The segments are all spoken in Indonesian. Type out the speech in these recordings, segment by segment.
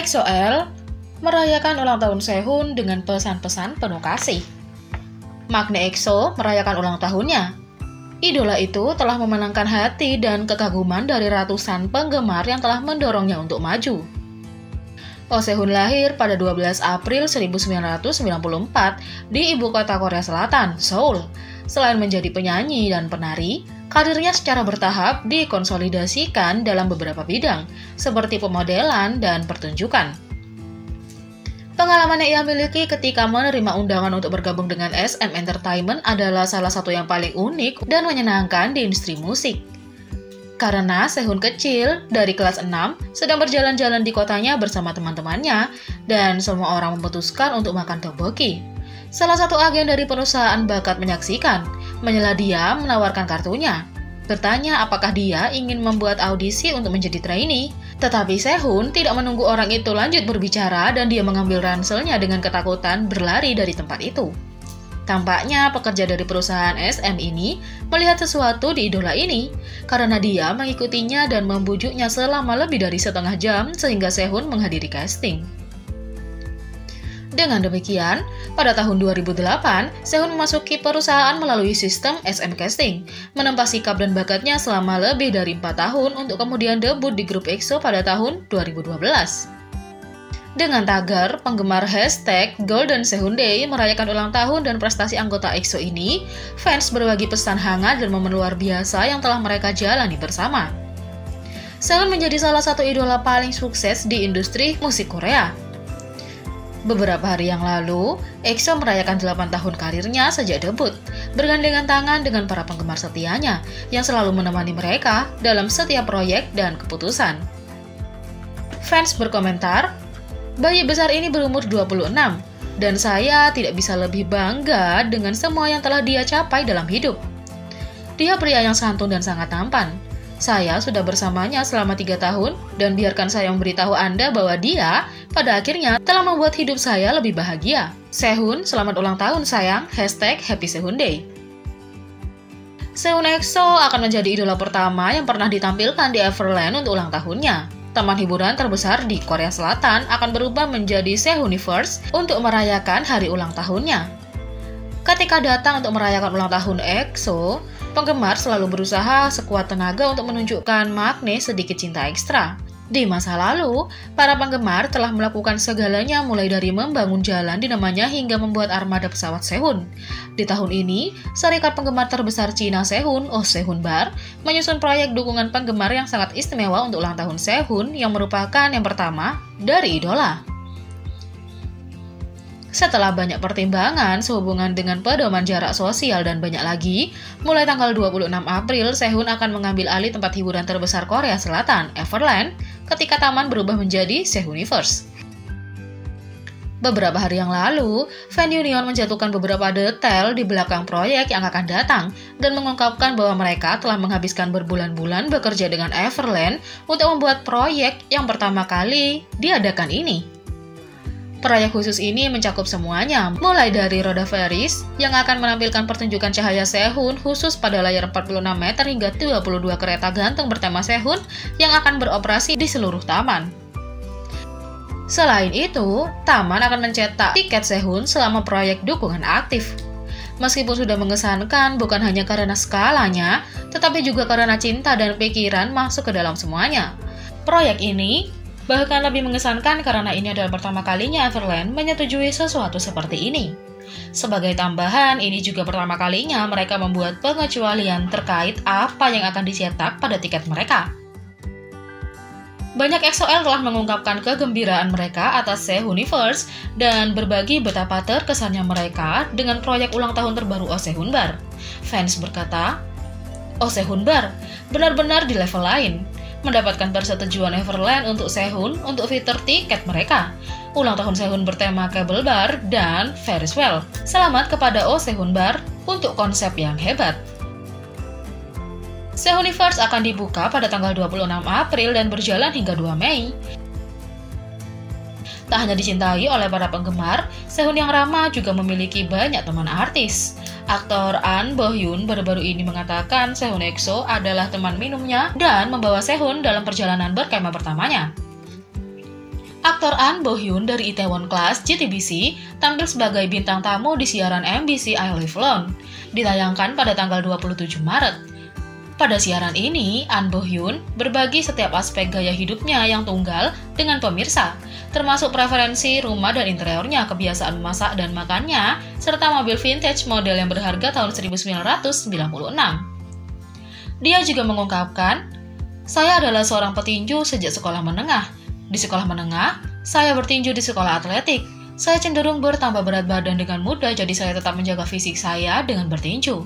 EXO-L merayakan ulang tahun Sehun dengan pesan-pesan penuh kasih. Makna EXO merayakan ulang tahunnya. Idola itu telah memenangkan hati dan kekaguman dari ratusan penggemar yang telah mendorongnya untuk maju. Oh Sehun lahir pada 12 April 1994 di ibu kota Korea Selatan, Seoul. Selain menjadi penyanyi dan penari, karirnya secara bertahap dikonsolidasikan dalam beberapa bidang, seperti pemodelan dan pertunjukan. Pengalaman yang ia miliki ketika menerima undangan untuk bergabung dengan SM Entertainment adalah salah satu yang paling unik dan menyenangkan di industri musik. Karena Sehun kecil, dari kelas 6, sedang berjalan-jalan di kotanya bersama teman-temannya, dan semua orang memutuskan untuk makan tteokbokki. Salah satu agen dari perusahaan bakat menyaksikan, menyela dia menawarkan kartunya. Bertanya apakah dia ingin membuat audisi untuk menjadi trainee. Tetapi Sehun tidak menunggu orang itu lanjut berbicara dan dia mengambil ranselnya dengan ketakutan berlari dari tempat itu. Tampaknya pekerja dari perusahaan SM ini melihat sesuatu di idola ini karena dia mengikutinya dan membujuknya selama lebih dari setengah jam sehingga Sehun menghadiri casting. Dengan demikian, pada tahun 2008, Sehun memasuki perusahaan melalui sistem SM Casting, menempa sikap dan bakatnya selama lebih dari 4 tahun untuk kemudian debut di grup EXO pada tahun 2012. Dengan tagar penggemar #Golden Sehun Day merayakan ulang tahun dan prestasi anggota EXO ini, fans berbagi pesan hangat dan momen luar biasa yang telah mereka jalani bersama. Sehun menjadi salah satu idola paling sukses di industri musik Korea. Beberapa hari yang lalu, EXO merayakan 8 tahun karirnya sejak debut, bergandengan tangan dengan para penggemar setianya yang selalu menemani mereka dalam setiap proyek dan keputusan. Fans berkomentar, "Bayi besar ini berumur 26, dan saya tidak bisa lebih bangga dengan semua yang telah dia capai dalam hidup. Dia pria yang santun dan sangat tampan. Saya sudah bersamanya selama 3 tahun, dan biarkan saya memberitahu Anda bahwa dia, pada akhirnya, telah membuat hidup saya lebih bahagia. Sehun, selamat ulang tahun sayang, #Happy Sehun Day." Sehun EXO akan menjadi idola pertama yang pernah ditampilkan di Everland untuk ulang tahunnya. Taman hiburan terbesar di Korea Selatan akan berubah menjadi Sehuniverse untuk merayakan hari ulang tahunnya. Ketika datang untuk merayakan ulang tahun EXO, penggemar selalu berusaha sekuat tenaga untuk menunjukkan makna sedikit cinta ekstra. Di masa lalu, para penggemar telah melakukan segalanya mulai dari membangun jalan di namanya hingga membuat armada pesawat Sehun. Di tahun ini, Serikat Penggemar Terbesar Cina Sehun, Sehun Bar, menyusun proyek dukungan penggemar yang sangat istimewa untuk ulang tahun Sehun yang merupakan yang pertama dari idola. Setelah banyak pertimbangan sehubungan dengan pedoman jarak sosial dan banyak lagi, mulai tanggal 26 April, Sehun akan mengambil alih tempat hiburan terbesar Korea Selatan, Everland, ketika taman berubah menjadi Sehuniverse. Beberapa hari yang lalu, Fan Union menjatuhkan beberapa detail di belakang proyek yang akan datang dan mengungkapkan bahwa mereka telah menghabiskan berbulan-bulan bekerja dengan Everland untuk membuat proyek yang pertama kali diadakan ini. Proyek khusus ini mencakup semuanya, mulai dari roda Ferris yang akan menampilkan pertunjukan cahaya Sehun khusus pada layar 46 meter hingga 22 kereta gantung bertema Sehun yang akan beroperasi di seluruh taman. Selain itu, taman akan mencetak tiket Sehun selama proyek dukungan aktif. Meskipun sudah mengesankan bukan hanya karena skalanya, tetapi juga karena cinta dan pikiran masuk ke dalam semuanya. Proyek ini bahkan lebih mengesankan karena ini adalah pertama kalinya Everland menyetujui sesuatu seperti ini. Sebagai tambahan, ini juga pertama kalinya mereka membuat pengecualian terkait apa yang akan dicetak pada tiket mereka. Banyak EXO-L telah mengungkapkan kegembiraan mereka atas Sehuniverse dan berbagi betapa terkesannya mereka dengan proyek ulang tahun terbaru Oh Sehun Bar. Fans berkata, "Oh Sehun Bar benar-benar di level lain. Mendapatkan persetujuan Everland untuk Sehun untuk fitur tiket mereka. Ulang tahun Sehun bertema Cable Bar dan Ferris Wheel. Selamat kepada Oh Sehun Bar untuk konsep yang hebat." Sehuniverse akan dibuka pada tanggal 26 April dan berjalan hingga 2 Mei. Tak hanya dicintai oleh para penggemar, Sehun yang ramah juga memiliki banyak teman artis. Aktor An Bo Hyun baru-baru ini mengatakan Sehun EXO adalah teman minumnya dan membawa Sehun dalam perjalanan berkemah pertamanya. Aktor An Bo Hyun dari Itaewon Class JTBC tampil sebagai bintang tamu di siaran MBC I Live Alone, ditayangkan pada tanggal 27 Maret. Pada siaran ini, An Bo Hyun berbagi setiap aspek gaya hidupnya yang tunggal dengan pemirsa, termasuk preferensi rumah dan interiornya, kebiasaan memasak dan makannya, serta mobil vintage model yang berharga tahun 1996. Dia juga mengungkapkan, "Saya adalah seorang petinju sejak sekolah menengah. Di sekolah menengah, saya bertinju di sekolah atletik. Saya cenderung bertambah berat badan dengan mudah, jadi saya tetap menjaga fisik saya dengan bertinju."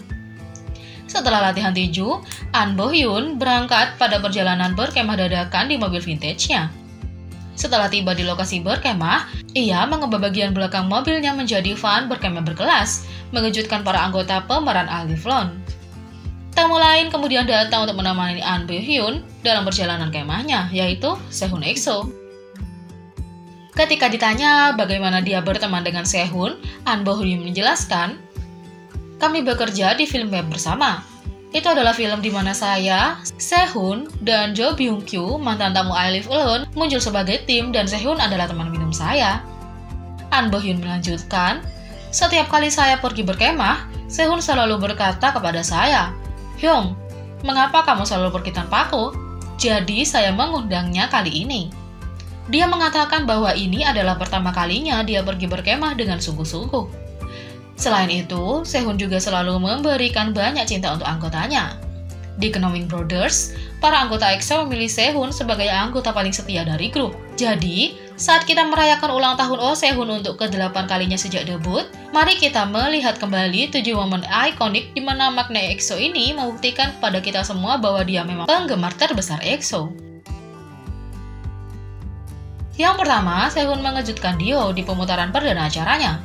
Setelah latihan tinju, An Bo Hyun berangkat pada perjalanan berkemah dadakan di mobil vintage-nya. Setelah tiba di lokasi berkemah, ia mengubah bagian belakang mobilnya menjadi van berkemah berkelas, mengejutkan para anggota pemeran I Live Alone. Tamu lain kemudian datang untuk menemani An Bo Hyun dalam perjalanan kemahnya, yaitu Sehun EXO. Ketika ditanya bagaimana dia berteman dengan Sehun, An Bo Hyun menjelaskan, "Kami bekerja di film web bersama. Itu adalah film di mana saya, Sehun, dan Jo Byung Kyu, mantan tamu I Live Alone, muncul sebagai tim dan Sehun adalah teman minum saya." An Bo Hyun melanjutkan, "Setiap kali saya pergi berkemah, Sehun selalu berkata kepada saya, 'Hyung, mengapa kamu selalu pergi tanpa aku?' Jadi saya mengundangnya kali ini." Dia mengatakan bahwa ini adalah pertama kalinya dia pergi berkemah dengan sungguh-sungguh. Selain itu, Sehun juga selalu memberikan banyak cinta untuk anggotanya. Di Knowing Brothers, para anggota EXO memilih Sehun sebagai anggota paling setia dari grup. Jadi, saat kita merayakan ulang tahun Oh Sehun untuk ke-8 kalinya sejak debut, mari kita melihat kembali 7 momen ikonik di mana makna EXO ini membuktikan kepada kita semua bahwa dia memang penggemar terbesar EXO. Yang pertama, Sehun mengejutkan Dio di pemutaran perdana acaranya.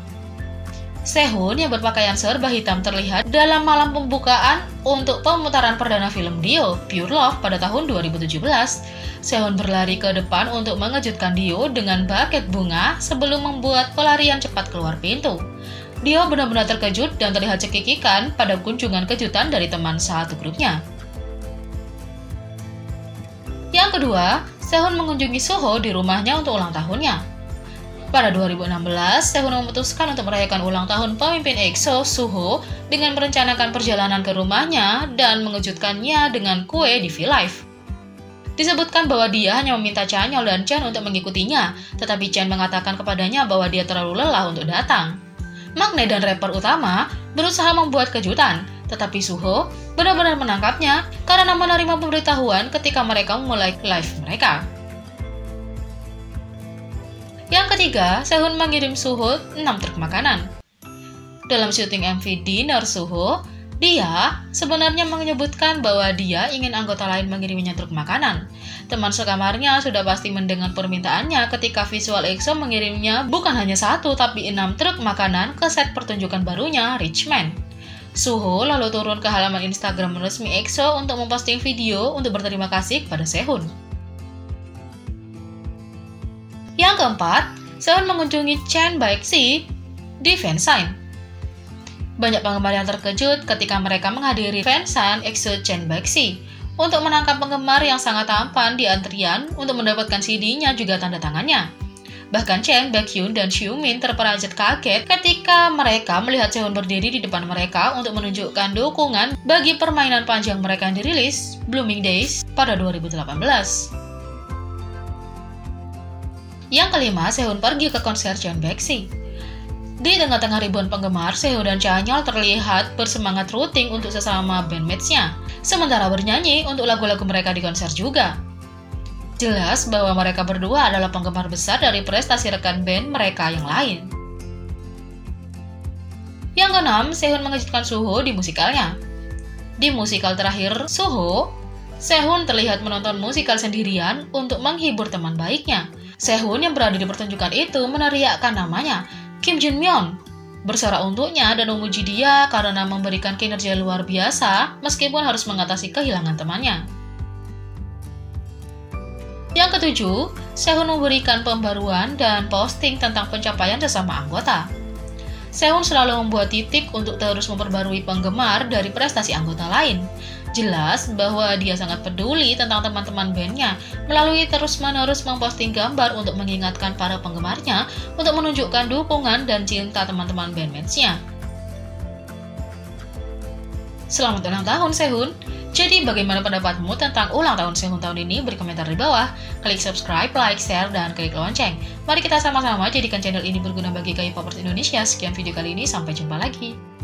Sehun yang berpakaian serba hitam terlihat dalam malam pembukaan untuk pemutaran perdana film Dio, Pure Love pada tahun 2017. Sehun berlari ke depan untuk mengejutkan Dio dengan buket bunga sebelum membuat pelarian cepat keluar pintu. Dio benar-benar terkejut dan terlihat cekikikan pada kunjungan kejutan dari teman satu grupnya. Yang kedua, Sehun mengunjungi Suho di rumahnya untuk ulang tahunnya. Pada 2016, Sehun memutuskan untuk merayakan ulang tahun pemimpin EXO, Suho, dengan merencanakan perjalanan ke rumahnya dan mengejutkannya dengan kue di V-Live. Disebutkan bahwa dia hanya meminta Chanyeol dan Chan untuk mengikutinya, tetapi Chan mengatakan kepadanya bahwa dia terlalu lelah untuk datang. Maknae dan rapper utama berusaha membuat kejutan, tetapi Suho benar-benar menangkapnya karena menerima pemberitahuan ketika mereka memulai live mereka. Yang ketiga, Sehun mengirim Suho 6 truk makanan. Dalam syuting MV Dinner Suho, dia sebenarnya menyebutkan bahwa dia ingin anggota lain mengiriminya truk makanan. Teman sekamarnya sudah pasti mendengar permintaannya ketika visual EXO mengirimnya bukan hanya 1 tapi 6 truk makanan ke set pertunjukan barunya, Rich Man. Suho lalu turun ke halaman Instagram resmi EXO untuk memposting video untuk berterima kasih kepada Sehun. Yang keempat, Sehun mengunjungi Chan Baeksi di fansign. Banyak penggemar yang terkejut ketika mereka menghadiri fansign EXO Chan Baeksi. Untuk menangkap penggemar yang sangat tampan di antrian untuk mendapatkan CD-nya juga tanda tangannya. Bahkan Chen, Baekhyun, dan Xiumin terperanjat kaget ketika mereka melihat Sehun berdiri di depan mereka untuk menunjukkan dukungan bagi permainan panjang mereka yang dirilis, Blooming Days, pada 2018. Yang kelima, Sehun pergi ke konser Chan Baeksi. Di tengah-tengah ribuan penggemar, Sehun dan Chanyeol terlihat bersemangat rooting untuk sesama bandmates-nya, sementara bernyanyi untuk lagu-lagu mereka di konser juga. Jelas bahwa mereka berdua adalah penggemar besar dari prestasi rekan band mereka yang lain. Yang keenam, Sehun mengejutkan Suho di musikalnya. Di musikal terakhir Suho, Sehun terlihat menonton musikal sendirian untuk menghibur teman baiknya. Sehun yang berada di pertunjukan itu meneriakkan namanya, Kim Junmyeon, bersorak untuknya dan memuji dia karena memberikan kinerja luar biasa meskipun harus mengatasi kehilangan temannya. Yang ketujuh, Sehun memberikan pembaruan dan posting tentang pencapaian sesama anggota. Sehun selalu membuat titik untuk terus memperbarui penggemar dari prestasi anggota lain. Jelas bahwa dia sangat peduli tentang teman-teman bandnya, melalui terus-menerus memposting gambar untuk mengingatkan para penggemarnya untuk menunjukkan dukungan dan cinta teman-teman bandmates-nya. Selamat ulang tahun Sehun! Jadi bagaimana pendapatmu tentang ulang tahun Sehun tahun ini? Beri komentar di bawah. Klik subscribe, like, share, dan klik lonceng. Mari kita sama-sama jadikan channel ini berguna bagi K-popers Indonesia. Sekian video kali ini, sampai jumpa lagi.